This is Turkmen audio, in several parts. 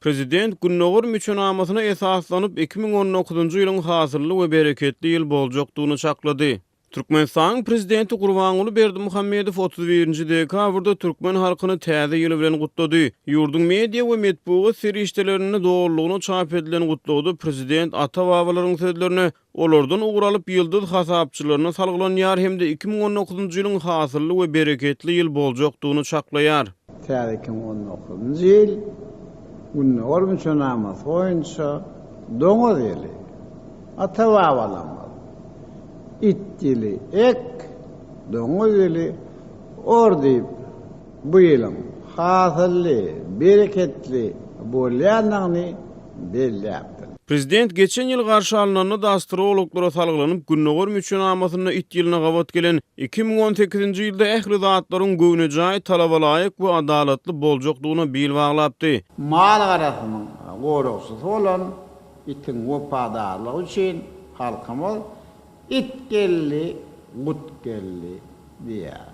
Prezident Günnäger müçünamasyna esaslanyp 2019-njy ýylyň hasyrly we bereketli ýyl boljakdygyny çaklady. Türkmenistan prezidenti Gurbanuly Berdimuhammedow 31-nji dekabrda türkmen halkyny täze ýyly bilen gutlady. Ýurdun media we medeniýet serişdelerini dogrulygyny çap edilen gutlawda prezident ata-babalaryň sözlerini olardan uğralyp ýyldız hasapçylaryna salgılanýar hemde 2019-njy ýylyň hasyrly we bereketli ýyl boljakdygyny çaklaýar. Täze 2019-njy ýyl Günnäger müçünamasy boýunça doňuz ýyly, ata-babalarymyz it ýyly ek, doňuz ýyly ordyp bu ýylyň hasyrly, bereketli bolýanyny belläpdir. Prezident geçen ýyl garşy alynany da astrologlara salgylanyp Günnäger müçünamasyna it ýylyna gabat gelen 2018-nji ýylda ähli zatlaryň göwnüjäi talaba laýyk we adalatly boljakdygyna bil baglapdy. Mal garasynyň goraksy bolan itiň wepadarlygy üçin halkymyz it gelli, gut gelli diýär.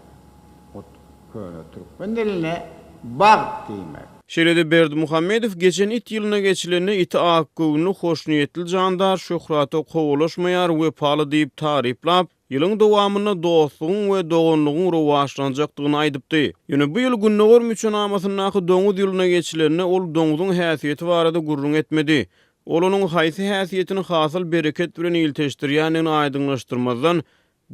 Türkmen diline bag diýmek. Şeýlede Berdimuhammedow geçen it ýylyna geçilende iti akgyny hoşniýetli jandar şöhrata kowalaşmaýar we paly diýip taryplap, ýylyň dowamyna dostlugyň we doganlygyň rowaşlanjakdygyny aýdypdy. Ýöne bu ýyl Günnäger müçünamasyna doňuz ýylyna geçilende ol doňuzyň häsiýeti barada gurrun etmedi. Ol onuň haýsy häsiýetini hasyl bereket bilen ýylteşdirýänini aýdyňlaşdyrmazdan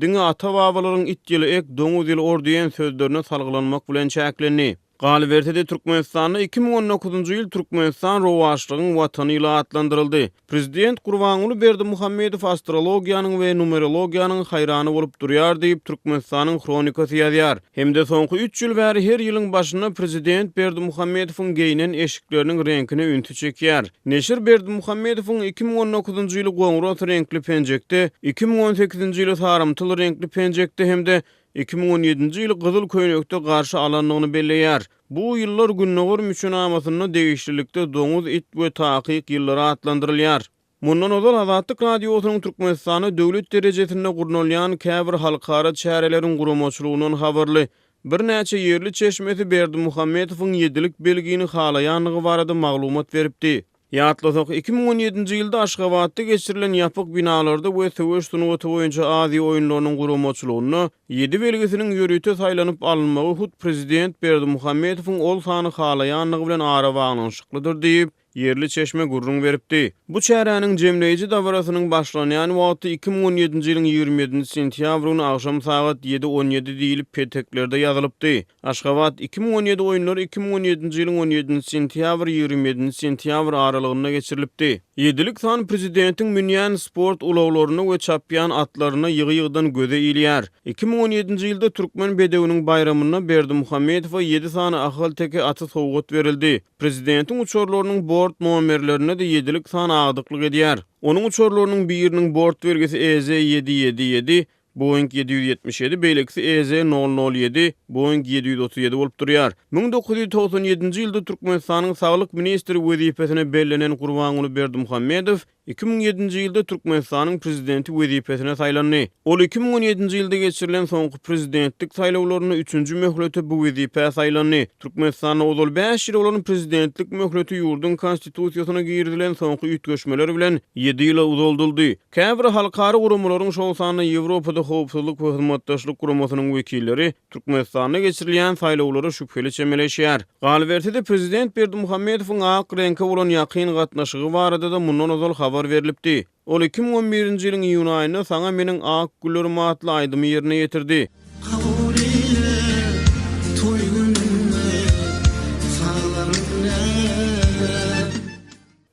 diňe ata-babalaryň it ýyly ek doňuz ýyly ordiýen sözlerine salgylanmak bilen çäklendi. Galbertede Türkmenistanyň 2019-njy ýyl Türkmenistan rowaşlygyň watany ýyly adlandyryldy. Prezident Gurbanuly Berdimuhammedow astrologiýanyň we numerologiýanyň haýrany bolup durýar diýip Türkmenistanyň kronikasy ýazýar. Hemde soňky 3 ýyl bäri her ýylyň başyna prezident Berdimuhammedowyň geýinen eşikleriniň reňkini ünti çekýär. Neşir Berdimuhammedowyň 2019-njy ýyly goňrat reňkli penjekde, 2018-nji ýyly sarymtyl reňkli penjekde hemde 2017-nji ýyly gyzyl köýnekde garşy alanlygyny belleýär. Bu ýyllar Günnäger müçünamasyna degişlilikde doňuz it we takyk ýyllary adlandyrylýar. Mundan ozal Azatlyk radiosynyň Türkmenistany döwlet derejesinde gurnalýan käbir halkara çäreleriň guramaçylygynyň habarly. Bir näçe ýerli çeşmesi Berdimuhammedowyň 7lik belgini halaýanlygy barada maglumat beripdi. Ýatlasak 2017-nji ýylda Aşgabatda geçirilen ýapyk binalarda we söwüş sunugaty boýunça Aziýa oýunlarynyň guramaçylygyny 7 belgisiniň ýürüýte saýlanyp alynmagy hut prezident Berdimuhammedowyň ol sany halaýanlygy bilen arabaglanşyklydyr diýip ýerli çeşme gurrun beripdi. Bu çäräniň jemleýici dawrasynyň başlanýan wagty 2017-nji ýylyň 27-nji sentýabryň agşam saat 7:17 diýilip peteklerde ýazylypdy. Aşgabat 2017 oýunlary 2017-nji ýylyň 17-nji sentýabr 27-nji sentýabr aralygyna geçirilipdi. 7lik san prezidentiň münýän sport ulaglaryny we çapýan atlaryny ýygy-ýygydan göze ilýär. 2017-nji ýylda türkmen bedewiniň bayramyna Berdimuhammedowa 7 sany ahal teke aty sowgat berildi. Prezidentiň uçurlarynyň bort nomerlerine de 7lik san agdyklyk edýär. Onuň uçurlarynyň biriniň bort vergisi EZ777, Boeing 777, beýlekisi EZ007, Boeing 737 bolup durýar. 1997-nji ýylda Türkmenistanyň saglyk ministri wezipesine bellenen Gurbanuly Berdimuhammedow 2007-nji ýylda Türkmenistanyň prezidenti wezipesine saýlandy. Ol 2017-nji ýylda geçirilen soňky prezidentlik saýlawlaryna 3-nji möhlete bu wezipe saýlandy. Türkmenistanyň ozal 5 ýyl bolan prezidentlik möhleti ýurdun konstitusiýasyna girilen soňky ütgeşmeler bilen 7 ýyla uzaldyldy. Käbir halkara gurumlaryň şol sany Ýewropada howpsuzlyk we hyzmatdaşlyk guramasynyň wekilleri Türkmenistanyna geçirilen saýlawlara şüpheli çemeleşýär. Galbertede prezident Berdimuhammedowyň ak reňke bolan ýakyn gatnaşygy barada da mundan ozal habar berilipdi. Ol 2011-nji ýylyň iýun aýynda saňa meniň ak güllerim atly aýdymy ýerine ýetirdi.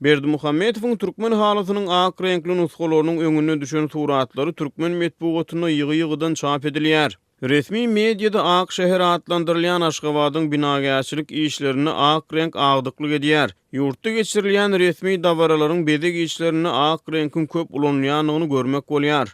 Berdimuhammedowyň türkmen halatynyň ak reňkli nuskalarynyň öňüne düşen suratlary türkmen medeniýetine ýygy-ýygydan çap edilýär. Resmi mediada ak şäher adlandyrylýan Aşgabatyň binagäçilik işlerini ak renk agdyklyk edýär. Ýurtda geçirilýän resmi dawralaryň bezek işlerini ak renkin köp ulanýanyny görmek bolýar.